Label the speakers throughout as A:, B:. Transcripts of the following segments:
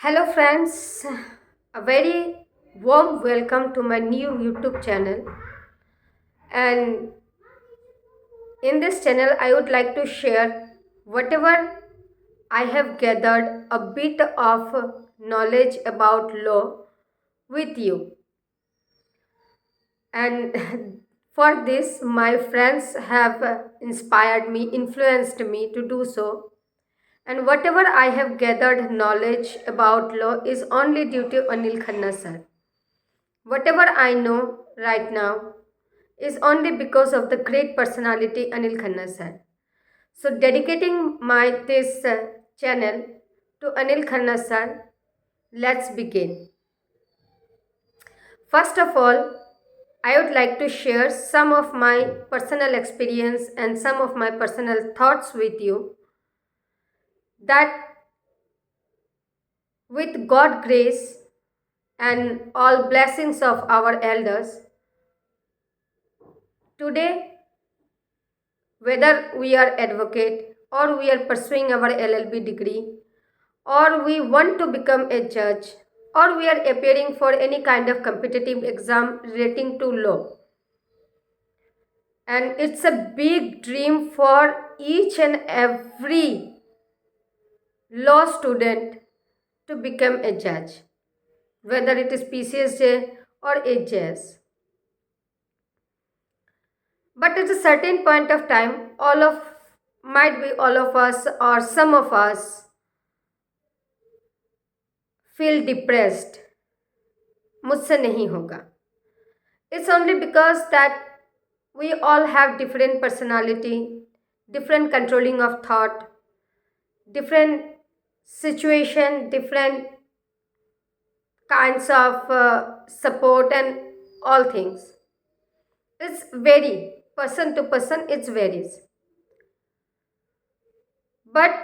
A: Hello, friends. A very warm welcome to my new YouTube channel. And in this channel, I would like to share whatever I have gathered a bit of knowledge about law with you. And for this, my friends have inspired me, influenced me to do so. And whatever I have gathered knowledge about law is only due to Anil Khanna sir. Whatever I know right now is only because of the great personality Anil Khanna sir. So dedicating my this channel to Anil Khanna sir, let's begin. First of all, I would like to share some of my personal experience and some of my personal thoughts with you that with God grace and all blessings of our elders, today whether we are advocate or we are pursuing our LLB degree or we want to become a judge or we are appearing for any kind of competitive exam relating to law, and it's a big dream for each and every law student to become a judge, whether it is PCSJ or HJS. But at a certain point of time, all of us or some of us feel depressed. मुझसे नहीं होगा. It's only because that we all have different personality, different controlling of thought, different situation, different kinds of support and all things. It's vary person to person, it varies. But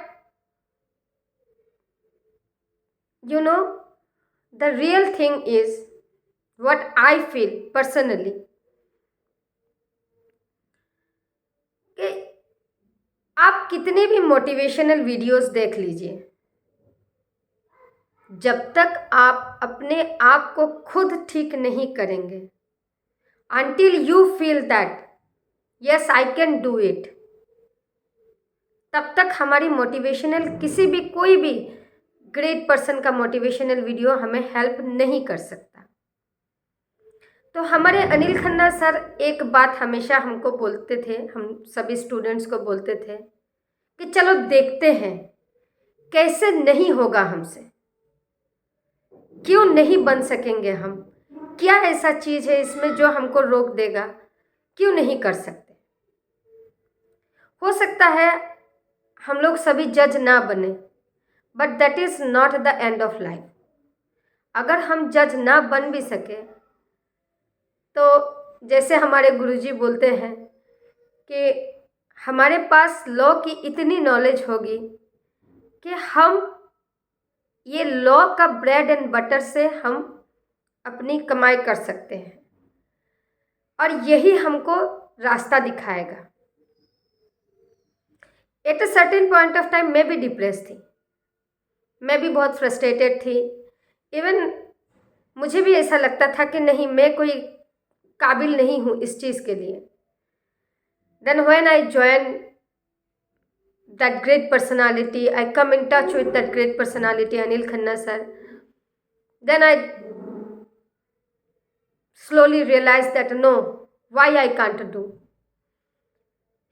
A: you know, the real thing is what I feel personally कि आप कितने भी motivational videos देख लीजिए, जब तक आप अपने आप को खुद ठीक नहीं करेंगे, until you feel that yes I can do it, तब तक हमारी मोटिवेशनल किसी भी कोई भी ग्रेट पर्सन का मोटिवेशनल वीडियो हमें हेल्प नहीं कर सकता. तो हमारे अनिल खन्ना सर एक बात हमेशा हमको बोलते थे, हम सभी स्टूडेंट्स को बोलते थे कि चलो देखते हैं कैसे नहीं होगा हमसे, क्यों नहीं बन सकेंगे हम, क्या ऐसा चीज़ है इसमें जो हमको रोक देगा, क्यों नहीं कर सकते. हो सकता है हम लोग सभी जज ना बने, but that is not the end of life. अगर हम जज ना बन भी सके तो जैसे हमारे गुरुजी बोलते हैं कि हमारे पास लॉ की इतनी नॉलेज होगी कि हम ये लॉ का ब्रेड एंड बटर से हम अपनी कमाई कर सकते हैं और यही हमको रास्ता दिखाएगा. At a certain point of time मैं भी डिप्रेस थी, मैं भी बहुत फ्रस्ट्रेटेड थी. इवन मुझे भी ऐसा लगता था कि नहीं, मैं कोई काबिल नहीं हूँ इस चीज़ के लिए. Then when I join that great personality, I come in touch with that great personality Anil Khanna sir, then I slowly realized that no, why I can't do.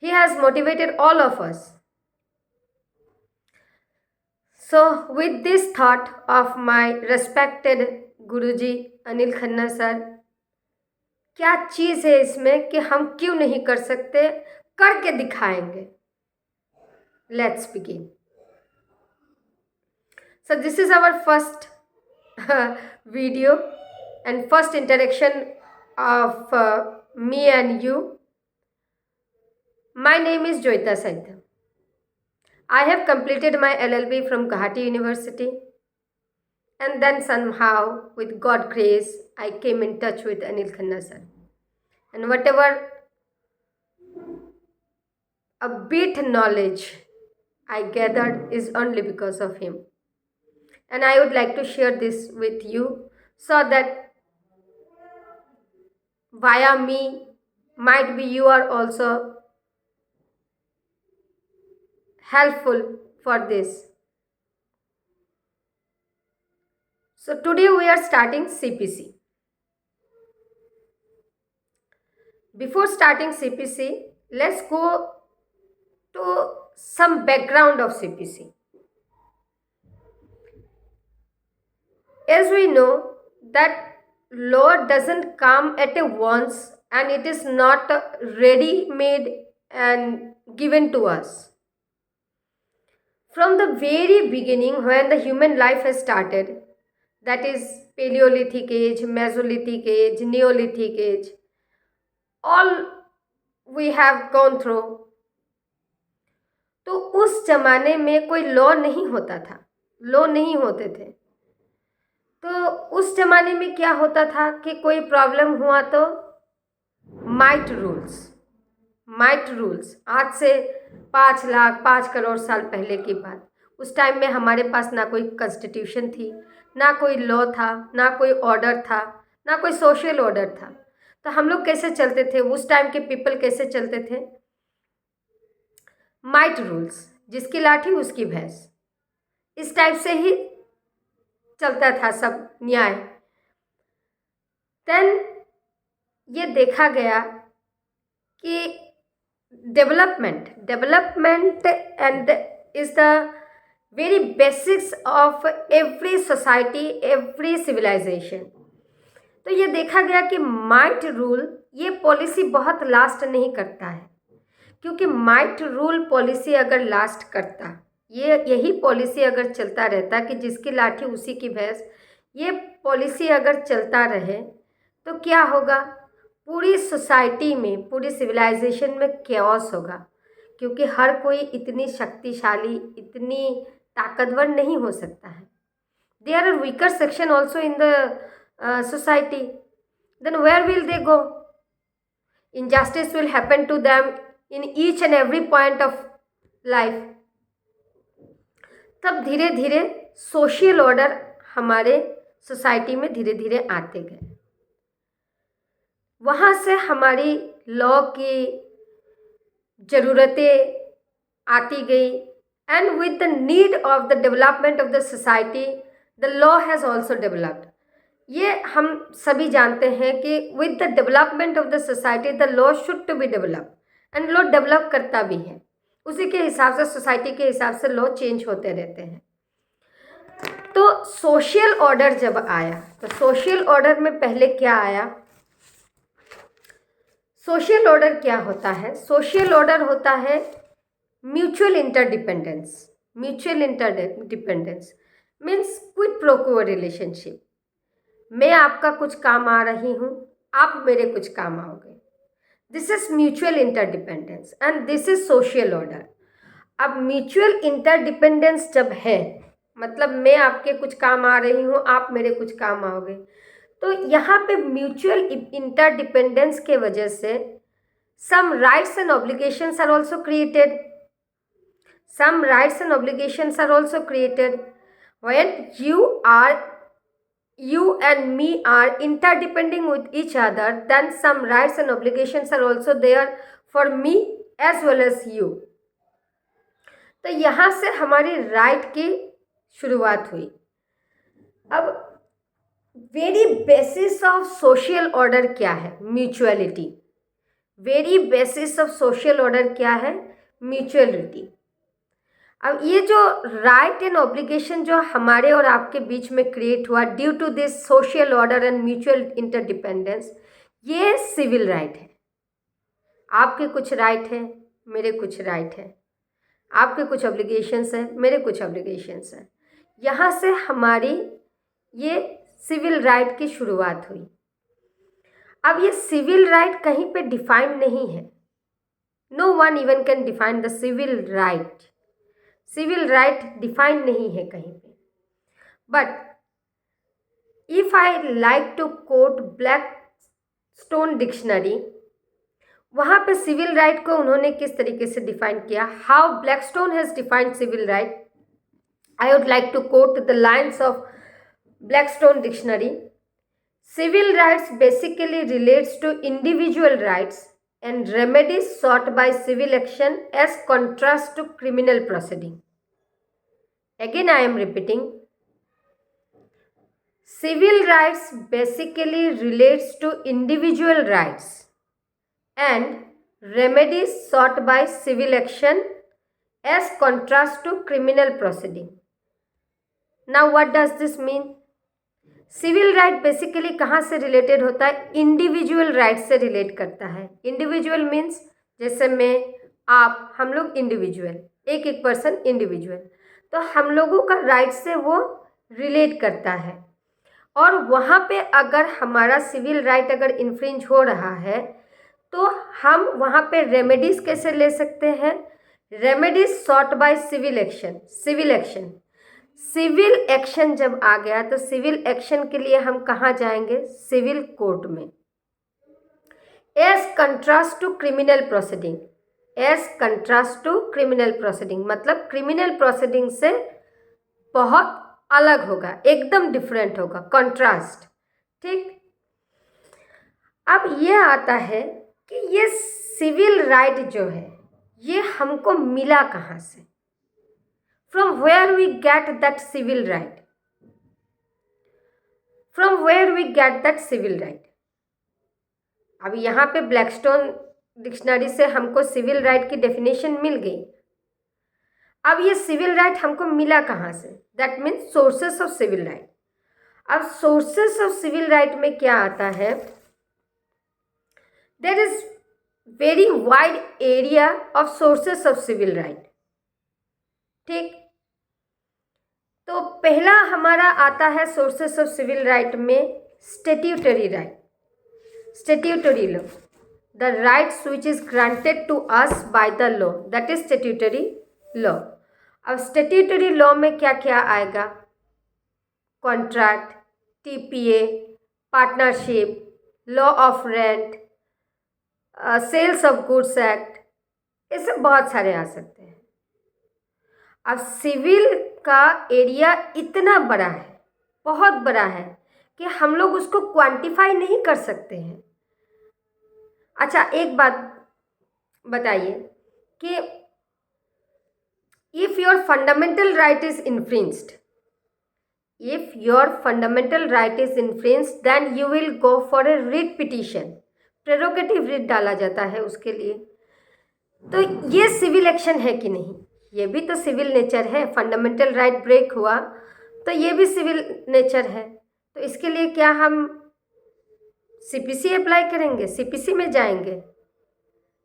A: He has motivated all of us. So with this thought of my respected Guruji Anil Khanna sir, क्या चीज़ है इसमें कि हम क्यों नहीं कर सकते, करके दिखाएंगे. Let's begin. So this is our first video and first interaction of me and you. My name is Joyita Saitha. I have completed my LLB from Guwahati University, and then somehow with God grace I came in touch with Anil Khanna sir, and whatever a bit knowledge I gathered is only because of him. and I would like to share this with you so that via me might be you are also helpful for this. So today we are starting CPC. Before starting CPC, let's go to some background of CPC. As we know that law doesn't come at a once and it is not ready made and given to us. From the very beginning when the human life has started, that is Paleolithic age, Mesolithic age, Neolithic age, all we have gone through, तो उस जमाने में कोई law नहीं होता था, law नहीं होते थे। तो उस जमाने में क्या होता था कि कोई प्रॉब्लम हुआ तो माइट रूल्स आज से 5 लाख 5 करोड़ साल पहले की बात। उस टाइम में हमारे पास ना कोई कॉन्स्टिट्यूशन थी, ना कोई लॉ था, ना कोई ऑर्डर था, ना कोई सोशल ऑर्डर था। तो हम लोग कैसे चलते थे, उस टाइम के पीपल कैसे चलते थे? माइट रूल्स, जिसकी लाठी उसकी भैंस, इस टाइप से ही चलता था सब न्याय। देन ये देखा गया कि development and is the very basics of every society, every civilization. तो ये देखा गया कि माइट रूल ये पॉलिसी बहुत लास्ट नहीं करता है, क्योंकि माइट रूल पॉलिसी अगर लास्ट करता, यही पॉलिसी अगर चलता रहता कि जिसकी लाठी उसी की भैंस, ये पॉलिसी अगर चलता रहे तो क्या होगा? पूरी सोसाइटी में, पूरी सिविलाइजेशन में कैओस होगा, क्योंकि हर कोई इतनी शक्तिशाली, इतनी ताकतवर नहीं हो सकता है। There are weaker section also in the society, then where will they go? Injustice will happen to them in each and every point of life. तब धीरे धीरे सोशल ऑर्डर हमारे सोसाइटी में धीरे धीरे आते गए। वहाँ से हमारी लॉ की ज़रूरतें आती गई, and with the need of the development of the society the law has also developed. ये हम सभी जानते हैं कि with the development of the society the law should to be develop, and law develop करता भी है। उसी के हिसाब से, सोसाइटी के हिसाब से लॉ चेंज होते रहते हैं। तो सोशल ऑर्डर जब आया, तो सोशल ऑर्डर में पहले क्या आया? सोशल ऑर्डर क्या होता है? सोशल ऑर्डर होता है mutual interdependence. Mutual interdependence means quid pro quo relationship. मैं आपका कुछ काम आ रही हूँ, आप मेरे कुछ काम आओगे। This is mutual interdependence and this is social order. अब म्यूचुअल इंटरडिपेंडेंस जब है, मतलब मैं आपके कुछ काम आ रही हूँ, आप मेरे कुछ काम आओगे, तो यहाँ पे म्यूचुअल इंटरडिपेंडेंस के वजह से some rights and obligations are also created. Some rights and obligations are also created when you and me are interdepending with each other, then some rights and obligations are also there for me as well as you. तो यहाँ से हमारी right की शुरुआत हुई। अब very basis of social order क्या है? Mutuality. Very basis of social order क्या है? म्यूचुअलिटी। अब ये जो राइट एंड ऑब्लिगेशन जो हमारे और आपके बीच में क्रिएट हुआ due to this social order and mutual interdependence, ये सिविल राइट है। आपके कुछ राइट है, मेरे कुछ राइट है, आपके कुछ ऑब्लिगेशंस हैं, मेरे कुछ ऑब्लिगेशंस हैं। यहाँ से हमारी ये सिविल राइट की शुरुआत हुई। अब ये सिविल राइट कहीं पे डिफाइन नहीं है। No one even can define the civil right. Civil right define नहीं है कहीं पे। But if I like to quote Blackstone dictionary, वहाँ पे सिविल राइट को उन्होंने किस तरीके से डिफाइन किया, how Blackstone has defined civil right, I would like to quote the lines of Blackstone Dictionary. Civil rights basically relates to individual rights and remedies sought by civil action as contrast to criminal proceeding. Again, I am repeating. Civil rights basically relates to individual rights and remedies sought by civil action as contrast to criminal proceeding. Now what does this mean? Civil right basically कहाँ से related होता है? Individual right से relate करता है. Individual means जैसे मैं, आप, हम लोग इंडिविजुअल, एक एक पर्सन इंडिविजुअल, तो हम लोगों का राइट से वो रिलेट करता है. और वहाँ पे अगर हमारा सिविल राइट अगर इन्फ्रिंज हो रहा है तो हम वहाँ पे रेमेडीज कैसे ले सकते हैं? Remedies sought by civil action. Civil action जब आ गया तो सिविल एक्शन के लिए हम कहाँ जाएंगे? सिविल कोर्ट में. As contrast to criminal proceeding. मतलब क्रिमिनल प्रोसीडिंग से बहुत अलग होगा, एकदम डिफरेंट होगा, कंट्रास्ट. ठीक. अब ये आता है कि ये सिविल राइट जो है ये हमको मिला कहाँ से? From where we get that civil right? अब यहाँ पे ब्लैकस्टोन डिक्शनरी से हमको सिविल राइट की डेफिनेशन मिल गई. अब ये सिविल राइट हमको मिला कहाँ से? That means sources of civil right. अब सोर्सेस ऑफ सिविल राइट में क्या आता है? There is very wide area of sources of civil right. ठीक. तो पहला हमारा आता है सोर्सेस ऑफ सिविल राइट में statutory right, statutory law. The rights which is granted to us by the law, that is statutory law. अब statutory law में क्या क्या आएगा? Contract, TPA, partnership, law of rent, sales of goods act, ये सब बहुत सारे आ सकते हैं. अब सिविल का एरिया इतना बड़ा है, बहुत बड़ा है, कि हम लोग उसको क्वांटिफाई नहीं कर सकते हैं. अच्छा, एक बात बताइए कि if your fundamental right is infringed, then you will go for a writ petition. Prerogative writ डाला जाता है उसके लिए. तो ये सिविल एक्शन है कि नहीं? ये भी तो सिविल नेचर है. फंडामेंटल राइट ब्रेक हुआ तो ये भी सिविल नेचर है. तो इसके लिए क्या हम सीपीसी अप्लाई करेंगे, सीपीसी में जाएंगे?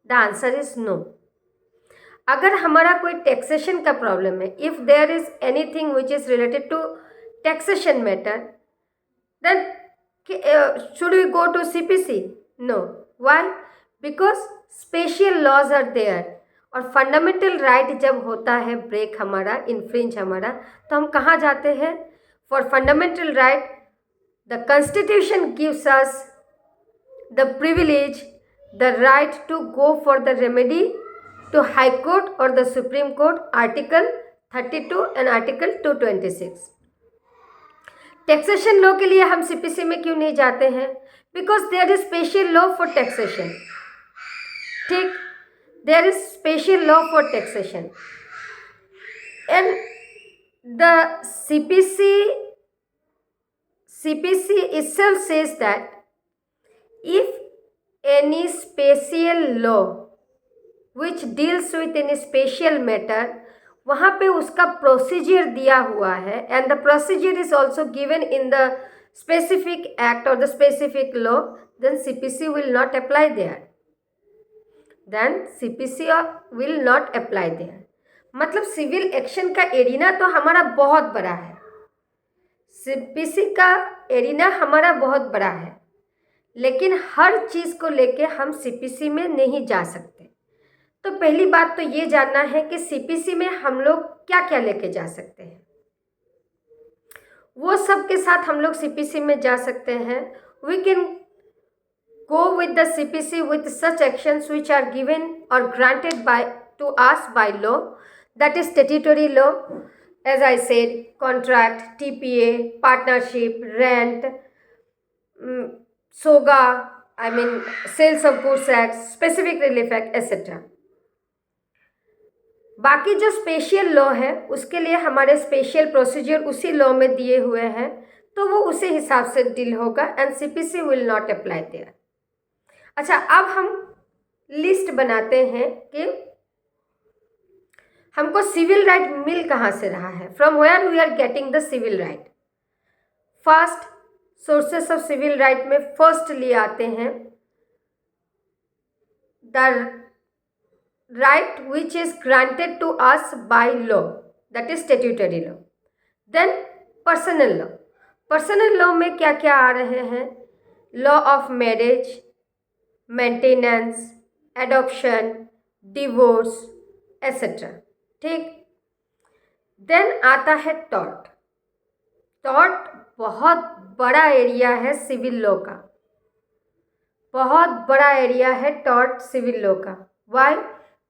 A: The answer is no. अगर हमारा कोई टैक्सेशन का प्रॉब्लम है, if there is anything which is related to taxation matter, then should we go to CPC? No. Why? Because special laws are there. और fundamental right जब होता है break हमारा, इन्फ्रिंज हमारा, तो हम कहाँ जाते हैं? For fundamental right the constitution gives us the privilege, the right to go for the remedy to high court और the supreme court, article 32 and article 226. Taxation law के लिए हम सीपीसी में क्यों नहीं जाते हैं? Because there is special law for taxation. ठीक. There is special law for taxation, and the CPC itself says that if any special law which deals with any special matter, वहाँ पे उसका प्रोसीजर दिया हुआ है, and the procedure is also given in the specific act or the specific law, then CPC will not apply there. मतलब civil action का arena तो हमारा बहुत बड़ा है, सीपीसी का एरिना हमारा बहुत बड़ा है, लेकिन हर चीज़ को लेके हम सीपीसी में नहीं जा सकते. तो पहली बात तो ये जानना है कि सीपीसी में हम लोग क्या क्या लेके जा सकते हैं. वो सब के साथ हम लोग सीपीसी में जा सकते हैं. We can go with the CPC with such actions which are given or granted to us by law, that is statutory law. as I said, contract, TPA, partnership, rent, SOGA, I mean Sales of Goods Act, Specific Relief Act, etc. बाकी जो special law है उसके लिए हमारे special procedure उसी law में दिए हुए हैं, तो वो उसी हिसाब से डील होगा and CPC will not apply there. अच्छा, अब हम लिस्ट बनाते हैं कि हमको सिविल राइट मिल कहाँ से रहा है, from where we are getting the civil right. First sources of civil right में फर्स्ट लिए आते हैं the right which is granted to us by law, that is statutory law. Then personal law. Personal law में क्या क्या आ रहे हैं? Law of marriage, maintenance, adoption, divorce, etc. ठीक। Then आता है tort. Tort बहुत बड़ा एरिया है सिविल लॉ का, बहुत बड़ा एरिया है tort सिविल लॉ का। Why?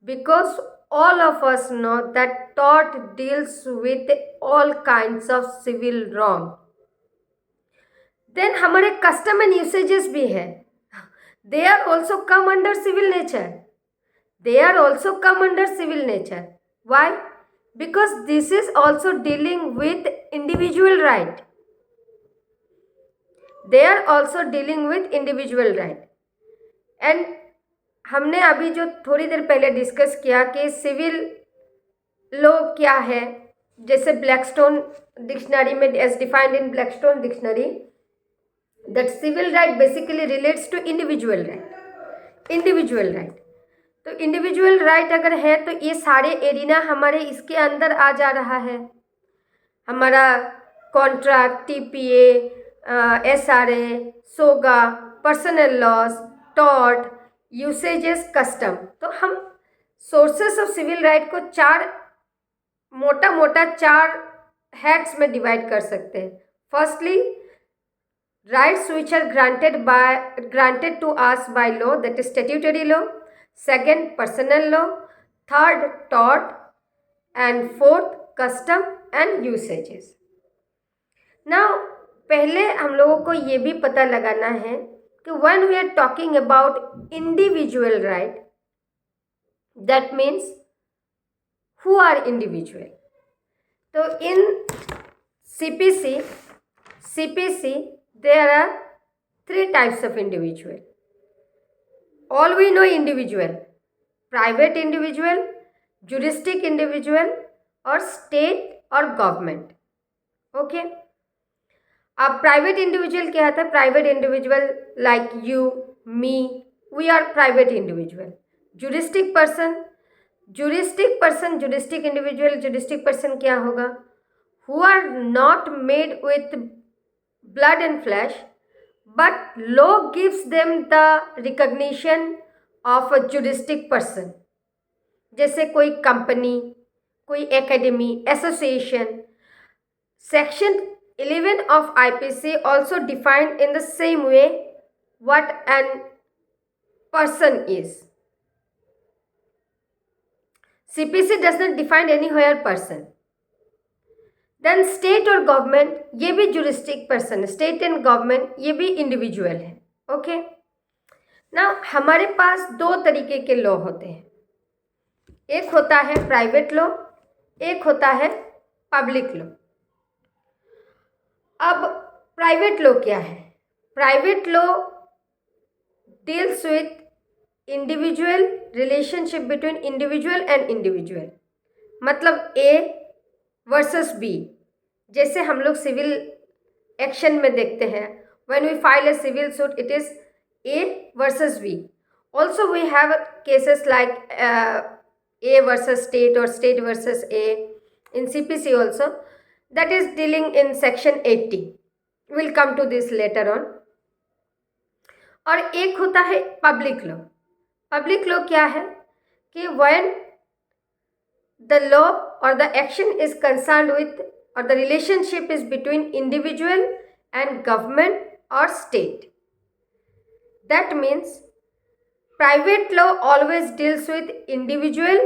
A: Because all of us know that tort deals with all kinds of civil wrong. Then हमारे custom and usages भी है, they are also come under civil nature. They are also come under civil nature. Why? Because this is also dealing with individual right. They are also dealing with individual right. And हमने अभी जो थोड़ी देर पहले discuss किया कि civil law क्या है, जैसे ब्लैकस्टोन डिक्शनरी में as defined in Blackstone dictionary that civil right basically relates to individual right. Individual right, तो इंडिविजुअल राइट अगर है तो ये सारे एरिना हमारे इसके अंदर आ जा रहा है। हमारा कॉन्ट्रैक्ट, TPA, SRA, सोगा, personal laws, tort, usages, custom. तो हम सोर्सेस ऑफ सिविल राइट को मोटा मोटा चार हेड्स में डिवाइड कर सकते हैं। Firstly rights which are granted to us by law, that is statutory law. Second personal law, third tort and fourth custom and usages. Now पहले हम लोगों को ये भी पता लगाना है कि when we are talking about individual right, that means who are individual. So in CPC there are three types of individual. All we know individual: private individual, juristic individual और state और government. Okay. अब private individual क्या होता है? Private individual like you, me, we are private individual. Juristic person क्या होगा? Who are not made with blood and flesh but law gives them the recognition of a juristic person, जैसे कोई company, कोई academy, association. Section 11 of IPC also defined in the same way what an person is. CPC does not define anywhere person. Then state और government, ये भी juristic person है। State and government ये भी individual है। Okay, ना हमारे पास दो तरीके के लॉ होते हैं, एक होता है प्राइवेट लॉ, एक होता है पब्लिक लॉ। अब प्राइवेट लॉ क्या है? Private law deals with individual, relationship between individual and individual, मतलब A वर्सेस B। जैसे हम लोग सिविल एक्शन में देखते हैं, when we file a civil suit it is A versus B। Also we have cases like A versus state और state versus A in CPC also, that is dealing in section 80. We'll come to this later on. और एक होता है public law. Public law क्या है कि when the law or the action is concerned with or the relationship is between individual and government or state. That means private law always deals with individual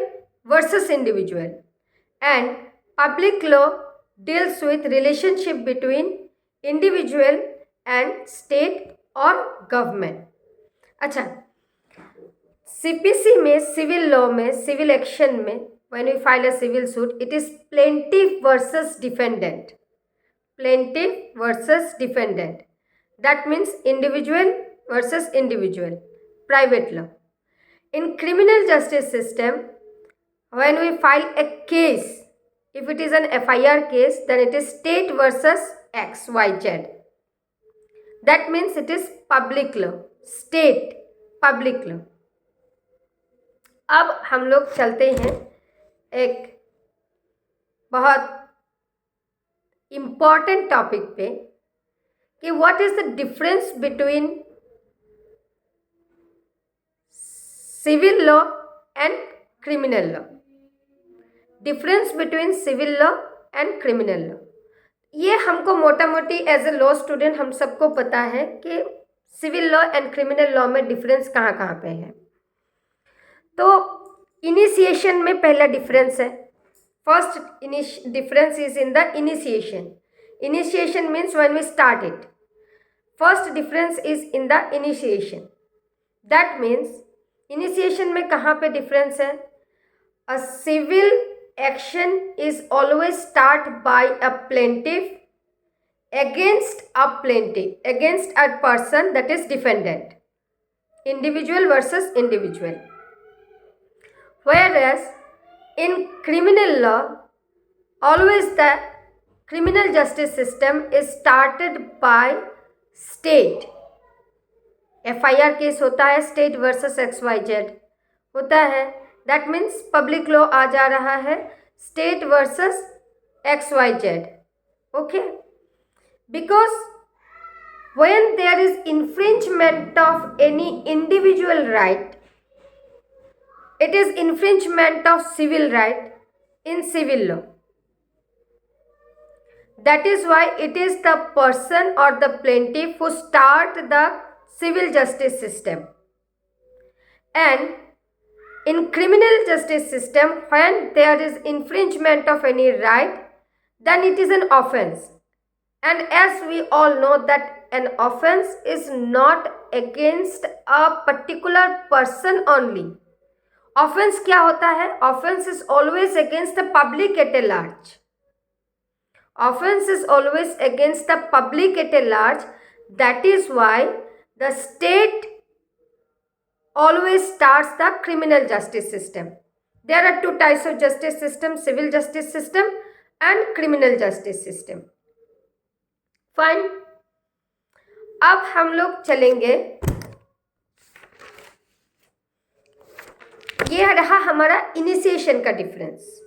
A: versus individual and Public law deals with relationship between individual and state और government. अच्छा, CPC में, civil law में, civil action में, when we file a civil suit, it is plaintiff versus defendant. Plaintiff versus defendant, that means individual versus individual, private law. In criminal justice system, when we file a case, if it is an FIR case, then it is state versus XYZ. That means it is public law, state public law. अब हम लोग चलते हैं एक बहुत important topic पे कि what is the difference between civil law and criminal law. Difference between civil law and criminal law. ये हमको मोटा मोटी एज ए लॉ स्टूडेंट हम सबको पता है कि civil law and criminal law में डिफरेंस कहाँ कहाँ पे है. तो इनिशिएशन में पहला डिफरेंस है. First difference is in the initiation. Initiation means when we start it. First difference is in the initiation. That means initiation में कहाँ पे डिफरेंस है. A civil action is always start by a plaintiff against a person that is defendant. Individual versus individual. Whereas in criminal law, always the criminal justice system is started by state. FIR case होता है, state versus XYZ होता है. That means public law आ जा रहा है, state versus XYZ. Okay, because when there is infringement of any individual right, it is infringement of civil right in civil law. That is why it is the person or the plaintiff who start the civil justice system. And in criminal justice system, when there is infringement of any right, then it is an offense. And as we all know that an offense is not against a particular person only. Offence क्या होता है. Offence is always against the public at a large. Offence is always against the public at a large. That is why the state always starts the criminal justice system. There are two types of justice system, civil justice system and criminal justice system. Fine. अब हम लोग चलेंगे, ये रहा हमारा initiation का difference.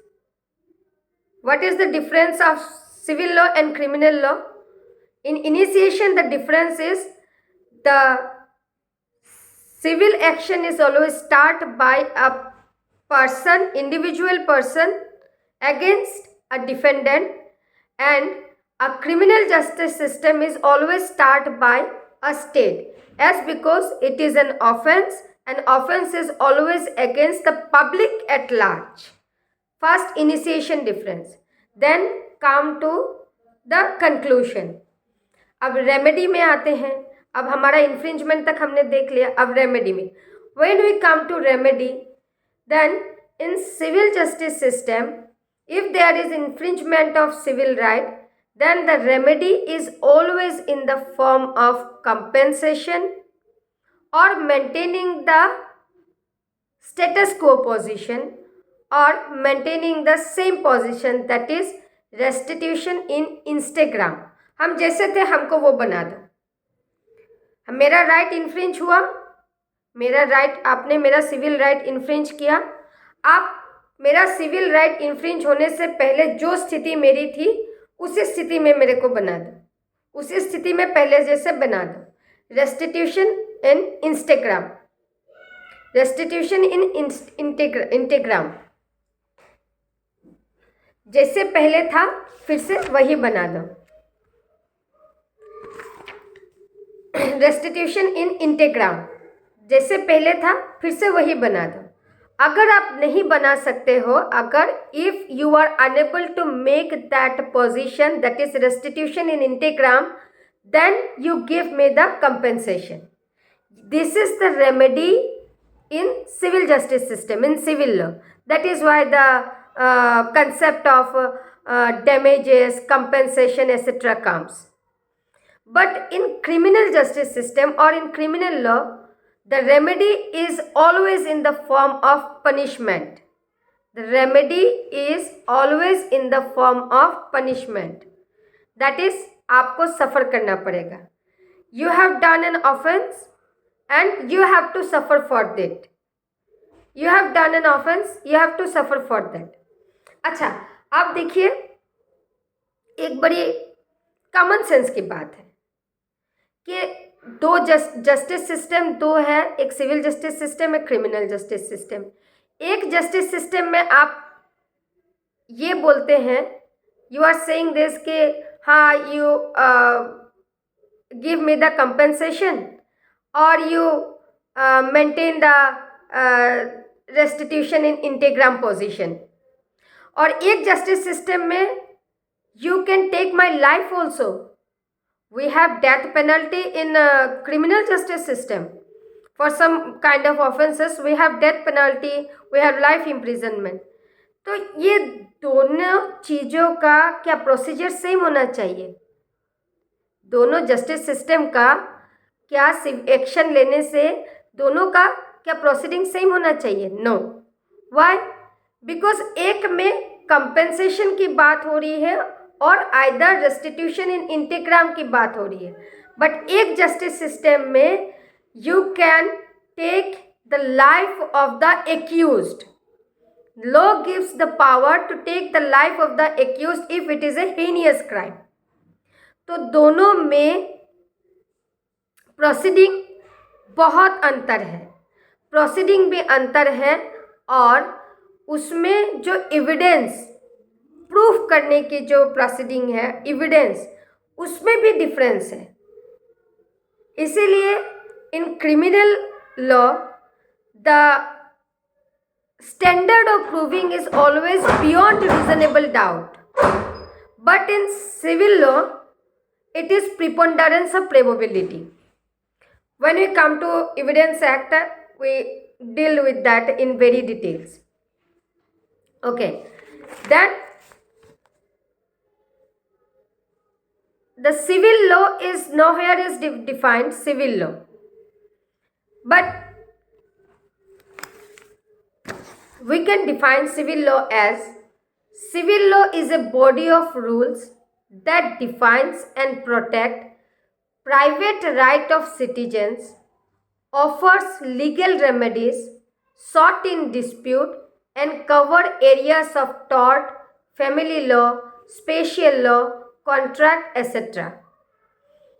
A: What is the difference of civil law and criminal law. In initiation the difference is the civil action is always start by a person, individual person against a defendant, and a criminal justice system is always start by a state as because it is an offence. An offense is always against the public at large. First initiation difference. Then come to the conclusion. अब remedy में आते हैं. अब हमारा infringement तक हमने देख लिया. अब रेमेडी में, when we come to remedy, then in civil justice system, if there is infringement of civil right, then the remedy is always in the form of compensation or maintaining the status quo position or maintaining the same position, that is restitution in Instagram. हम जैसे थे हमको वो बना दो. मेरा right infringe हुआ, मेरा राइट, आपने मेरा सिविल राइट इन्फ्रिंज किया. आप मेरा सिविल राइट इन्फ्रिंज होने से पहले जो स्थिति मेरी थी उसी स्थिति में मेरे को बना दो, उसी स्थिति में पहले जैसे बना दो. रेस्टिट्यूशन इन इंस्टाग्राम. रेस्टिट्यूशन इन इंस्टाग्राम. जैसे पहले था फिर से वही बना दो. रेस्टिट्यूशन इन इंस्टाग्राम. जैसे पहले था फिर से वही बना दो. अगर आप नहीं बना सकते हो, अगर if you are unable to make that position, that is restitution in integrum, then you give me the compensation. This is the remedy in civil justice system, in civil law. That is why the concept of damages, compensation, etc. comes. But in criminal justice system or in criminal law, the remedy is always in the form of punishment. The remedy is always in the form of punishment. That is, आपको सफ़र करना पड़ेगा. You have done an offense and you have to suffer for that. You have done an offense, you have to suffer for that. अच्छा, आप देखिए, एक बड़ी common sense की बात है कि दो जस्टिस सिस्टम दो है, एक सिविल जस्टिस सिस्टम, एक क्रिमिनल जस्टिस सिस्टम. एक जस्टिस सिस्टम में आप ये बोलते हैं, यू आर सेइंग दिस कि हाँ, you give me the compensation or you maintain the restitution in integram position. और एक जस्टिस सिस्टम में you can take my life also. We have death penalty in criminal justice system. For some kind of offenses we have death penalty, we have life imprisonment. तो ये दोनों चीज़ों का क्या procedure same होना चाहिए? दोनों जस्टिस सिस्टम का क्या एक्शन लेने से दोनों का क्या प्रोसीडिंग सेम होना चाहिए? नो. व्हाई? बिकॉज एक में कंपेंसेशन की बात हो रही है और आइदर रेस्टिट्यूशन इन इंटीग्राम की बात हो रही है. बट एक जस्टिस सिस्टम में you can take the life of the accused. Law gives the power to take the life of the accused if it is a heinous crime. तो दोनों में प्रोसीडिंग बहुत अंतर है, प्रोसीडिंग भी अंतर है और उसमें जो एविडेंस प्रूफ करने की जो प्रोसीडिंग है, एविडेंस, उसमें भी डिफरेंस है. इसीलिए in criminal law the standard of proving is always beyond reasonable doubt. But in civil law it is preponderance of probability. When we come to Evidence Act, we deal with that in very details. Okay, then the civil law is nowhere is defined civil law, but we can define civil law as civil law is a body of rules that defines and protect private right of citizens, offers legal remedies sought in dispute, and cover areas of tort, family law, spatial law, contract, etc.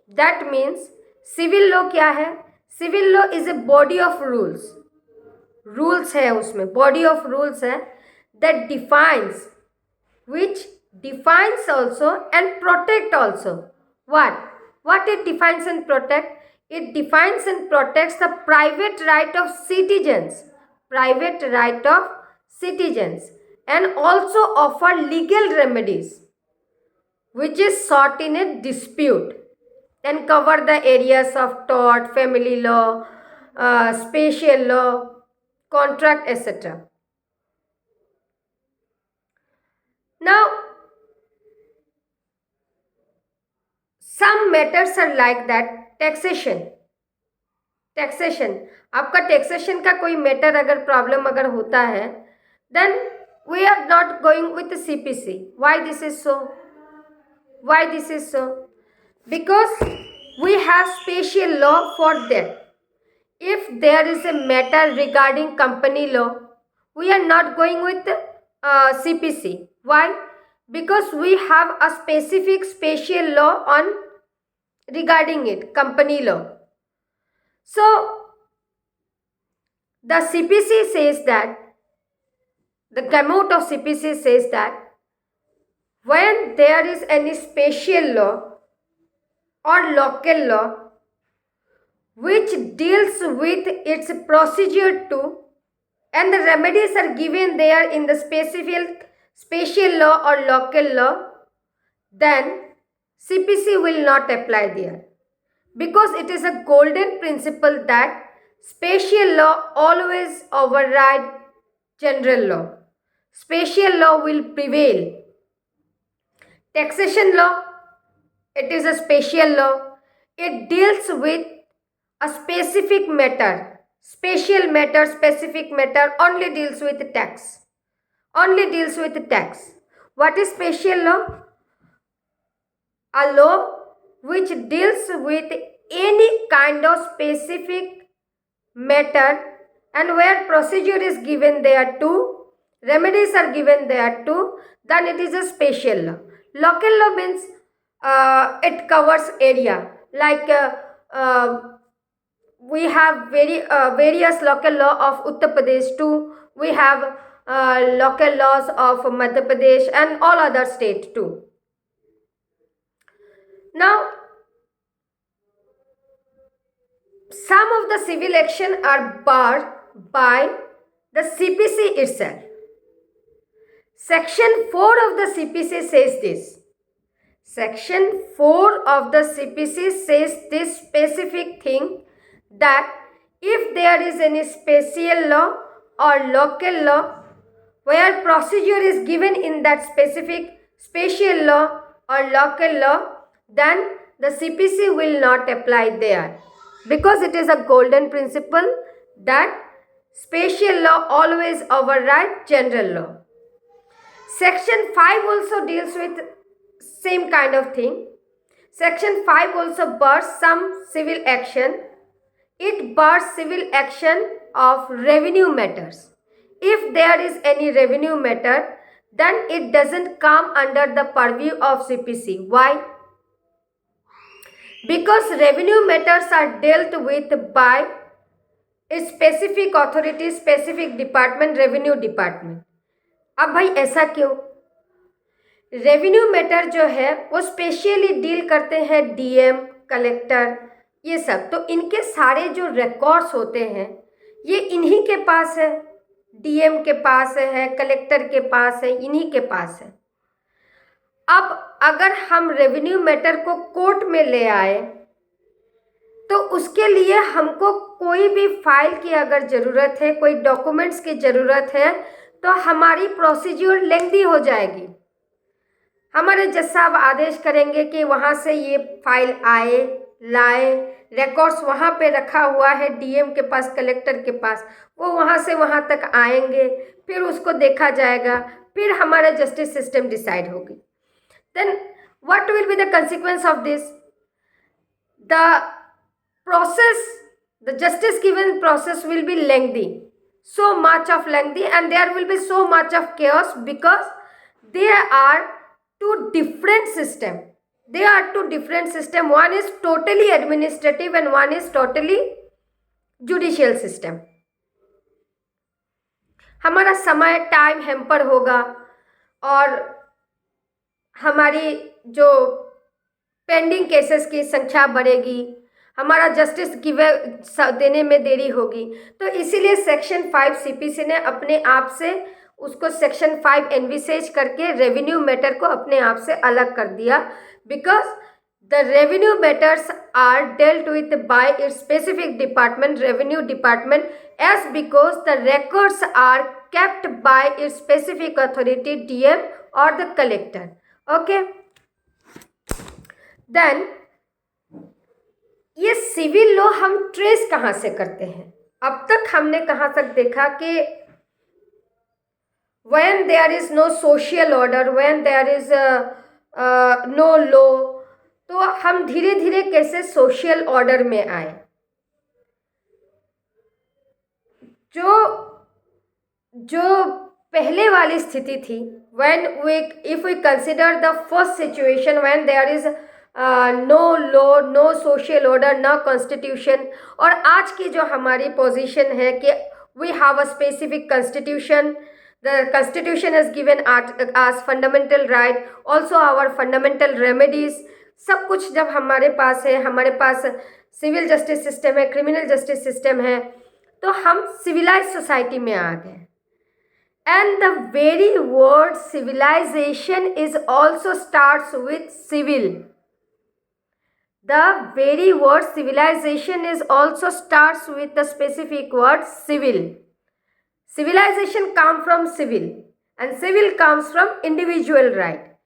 A: That means civil law क्या है? Civil law is a body of rules. Rules है उसमें, body of rules है that defines, which defines also and protect also. What it defines and protect? It defines and protects the private right of citizens, private right of citizens, and also offer legal remedies which is sought in a dispute and cover the areas of tort, family law, spatial law, contract, etc. Now, some matters are like that. Taxation, आपका taxation का कोई matter अगर problem अगर होता है, then we are not going with CPC. Why this is so? Why this is so? Because we have special law for that. If there is a matter regarding company law, we are not going with CPC. Why? Because we have a specific spatial law on regarding it, company law. So the CPC says that, the gamut of CPC says that when there is any spatial law or local law which deals with its procedure to and the remedies are given there in the spatial law or local law, then CPC will not apply there, because it is a golden principle that spatial law always override general law. Spatial law will prevail. Taxation law, it is a spatial law. It deals with a specific matter. Spatial matter, specific matter only deals with tax. Only deals with tax. What is spatial law? A law which deals with any kind of specific matter and where procedure is given there too, remedies are given there too, then it is a spatial law. Local law means it covers area, like we have various local law of Uttar Pradesh too. We have local laws of Madhya Pradesh and all other states too. Now, some of the civil action are barred by the CPC itself. Section 4 of the CPC says this. Section 4 of the CPC says this specific thing, that if there is any spatial law or local law where procedure is given in that specific spatial law or local law, then the CPC will not apply there, because it is a golden principle that spatial law always overrides general law. Section 5 also deals with same kind of thing. Section 5 also bars some civil action. It bars civil action of revenue matters. If there is any revenue matter, then it doesn't come under the purview of CPC. Why? Because revenue matters are dealt with by a specific authority, specific department, revenue department. अब भाई ऐसा क्यों? Revenue matter जो है वो specially deal करते हैं DM, collector, ये सब। तो इनके सारे जो रिकॉर्ड्स होते हैं ये इन्हीं के पास है, डीएम के पास है, कलेक्टर के पास है, इन्हीं के पास है। अब अगर हम रेवेन्यू मैटर को कोर्ट में ले आए तो उसके लिए हमको कोई भी फाइल की अगर ज़रूरत है, कोई डॉक्यूमेंट्स की ज़रूरत है, तो हमारी प्रोसीड्यूर लेंथी हो जाएगी। हमारे जज साहब आदेश करेंगे कि वहाँ से ये फाइल आए, लाए, रिकॉर्ड्स वहाँ पे रखा हुआ है डीएम के पास, कलेक्टर के पास, वो वहाँ से वहाँ तक आएंगे, फिर उसको देखा जाएगा, फिर हमारा जस्टिस सिस्टम डिसाइड होगी। Then what will be the consequence of this? The process, the justice given process will be lengthy, so much of lengthy, and there will be so much of chaos, because there are two different system. There are two different system. One is totally administrative and one is totally judicial system. हमारा समय, time hamper होगा और हमारी जो pending cases की संख्या बढ़ेगी, हमारा जस्टिस देने में देरी होगी। तो इसीलिए सेक्शन 5 सीपीसी ने अपने आप से उसको सेक्शन 5 एनविसेज करके रेवेन्यू मैटर को अपने आप से अलग कर दिया, because the revenue matters are dealt with by its specific department, revenue department, as because the records आर kept by its specific authority, DM or the collector. Okay, then ये सिविल लॉ हम ट्रेस कहाँ से करते हैं? अब तक हमने कहाँ तक देखा कि when there is no social order, when there is no law, तो हम धीरे धीरे कैसे सोशल ऑर्डर में आए। जो पहले वाली स्थिति थी, if we consider the first situation when there is no law, no social order, no constitution, और आज की जो हमारी पोजीशन है कि we have a specific constitution, the constitution has given us fundamental right, also our fundamental remedies, सब कुछ जब हमारे पास है, हमारे पास सिविल जस्टिस सिस्टम है, क्रिमिनल जस्टिस सिस्टम है, तो हम सिविलाइज सोसाइटी में आ गए. And the very word civilization is also starts with civil. The very word civilization is also starts with the specific word civil. Civilization comes from civil, and civil comes from individual right,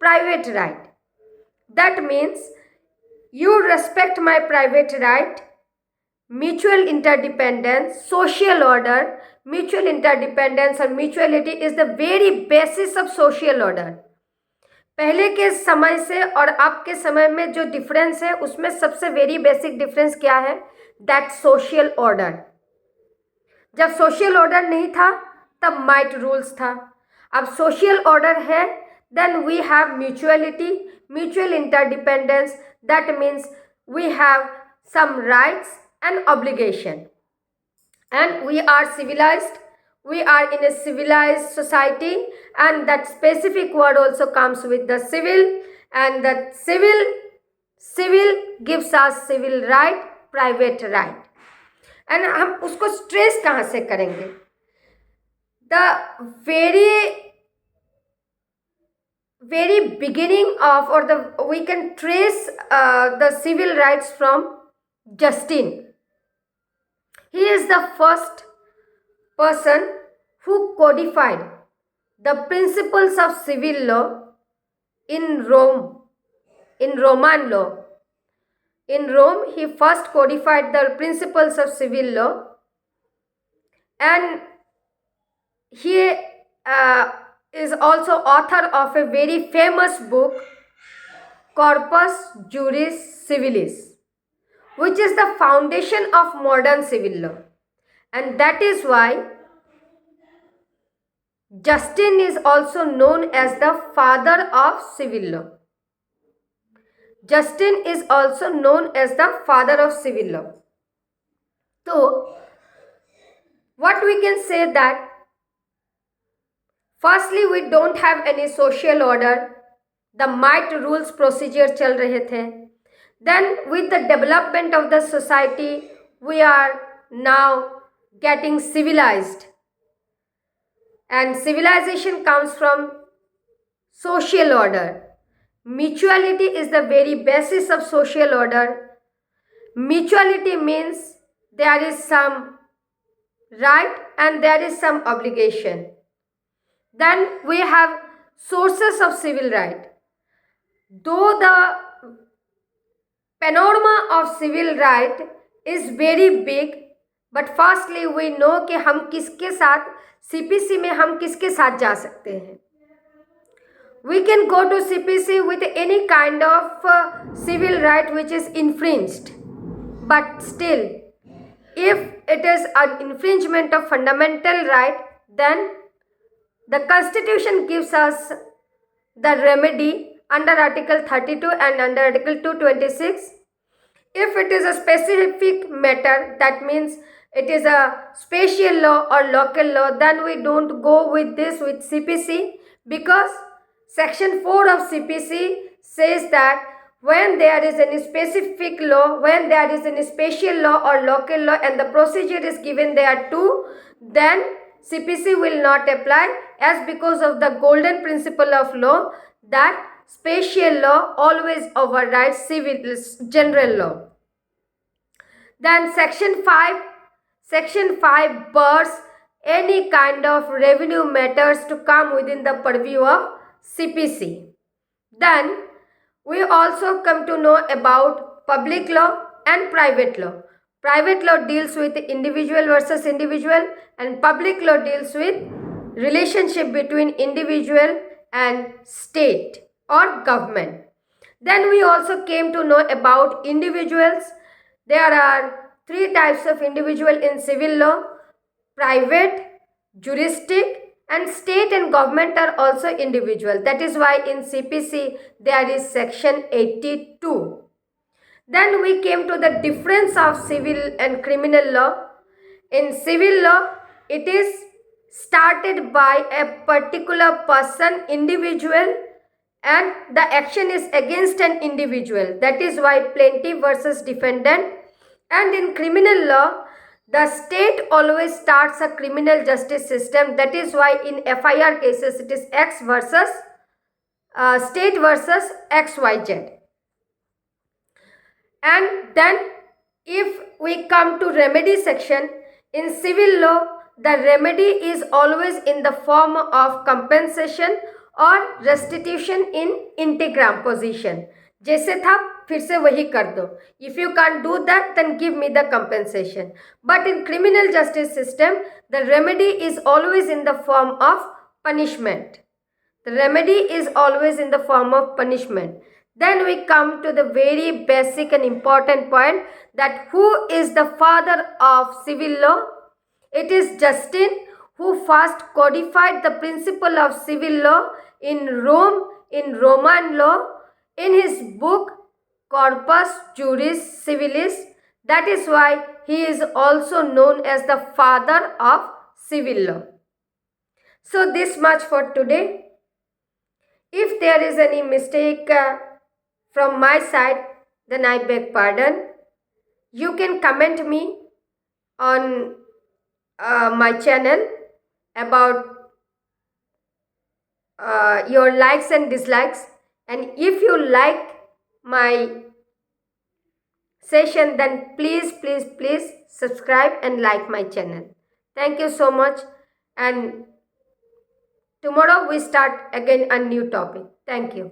A: private right. That means you respect my private right, mutual interdependence, social order. Mutual interdependence और mutuality is the very basis of social order. पहले के समय से और अब के समय में जो डिफरेंस है उसमें सबसे वेरी बेसिक डिफरेंस क्या है? That social order. जब सोशल ऑर्डर नहीं था तब माइट रूल्स था. अब सोशल ऑर्डर है, then we have mutuality, mutual interdependence. That means we have some rights and obligation. And we are civilized, we are in a civilized society, and that specific word also comes with the civil, and that civil gives us civil right, private right. And हम उसको stress कहाँ से करेंगे? The very beginning of, or we can trace the civil rights from Justin. He is the first person who codified the principles of civil law in Rome, in Roman law. In Rome, he first codified the principles of civil law, and he is also author of a very famous book, Corpus Juris Civilis, which is the foundation of modern civil law. And that is why Justin is also known as the father of civil law. Justin is also known as the father of civil law. So, what we can say that, firstly, we don't have any social order. The might rules procedure चल रहे थे. Then with the development of the society, we are now getting civilized. And civilization comes from social order. Mutuality is the very basis of social order. Mutuality means there is some right and there is some obligation. Then we have sources of civil right. Though the panorama of civil right is very big, but firstly we know कि हम किसके साथ CPC में हम किसके साथ जा सकते हैं. We can go to CPC with any kind of civil right which is infringed, but still if it is an infringement of fundamental right, then the Constitution gives us the remedy under Article 32 and under Article 226. If it is a specific matter, that means it is a spatial law or local law, then we don't go with this with CPC, because Section 4 of CPC says that when there is any specific law, when there is any spatial law or local law and the procedure is given there too, then CPC will not apply, as because of the golden principle of law that spatial law always overrides civil general law. Then Section 5 bars any kind of revenue matters to come within the purview of CPC. Then we also come to know about public law and private law. Private law deals with individual versus individual, and public law deals with relationship between individual and state or government. Then we also came to know about individuals. There are 3 types of individual in civil law: private, juristic, and state and government are also individual. That is why in CPC there is Section 82. Then we came to the difference of civil and criminal law. In civil law, it is started by a particular person, individual, and the action is against an individual. That is why plaintiff versus defendant. And in criminal law, The state always starts a criminal justice system. That is why in FIR cases it is X versus state versus XYZ. And then if we come to remedy section, in civil law, the remedy is always in the form of compensation or restitution in integram position. जैसे था फिर से वही कर दो. If you can't do that, then give me the compensation. But in criminal justice system, the remedy is always in the form of punishment. The remedy is always in the form of punishment. Then we come to the very basic and important point, that who is the father of civil law? It is Justin, who first codified the principle of civil law in Rome, in Roman law, in his book Corpus Juris Civilis. That is why he is also known as the father of civil law. So this much for today. If there is any mistake from my side, then I beg pardon. You can comment me on my channel about your likes and dislikes, and if you like my session, then please subscribe and like my channel. Thank you so much, and tomorrow we start again a new topic. Thank you.